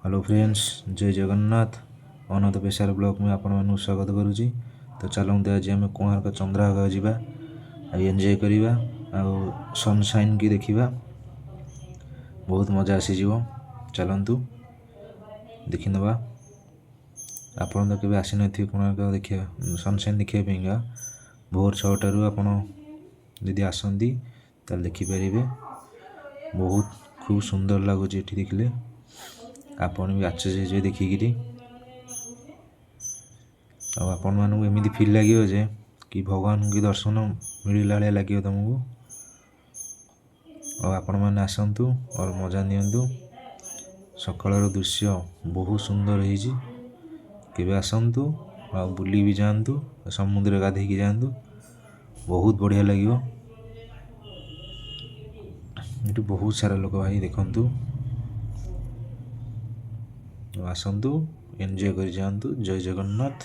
Hello friends, जय जगन्नाथ। अनंत पेशार block में आपण मानू स्वागत करुच्ची। तो चलते आज आम कोणार्क चंद्रभागा जावा एंजॉय करवा सनशाइन की देखा बहुत मजा आसीज। चलतु देखी नवा। आपड़ तो केवे आसी नथिबे कोणार्क देखिए सनशाइन देखा भोर 6टारू आपड़ी आसती देखिपारे। बहुत खूब सुंदर लगुच ये देखिले आपण भी आश्चर्य देखिकी आपण मानू एमती फिल लगे जे कि भगवान की दर्शन मिलला लगे तुमको। आपण मैंने आसतु और मजा नियंतु। सकाल दृश्य बहुत सुंदर होके आसतु आ बुली भी जातु समुद्र गाधे जातु बहुत बढ़िया लगे। ये बहुत सारा लोक भाई देखु आसतु एंजॉय कर जातु। जय जगन्नाथ।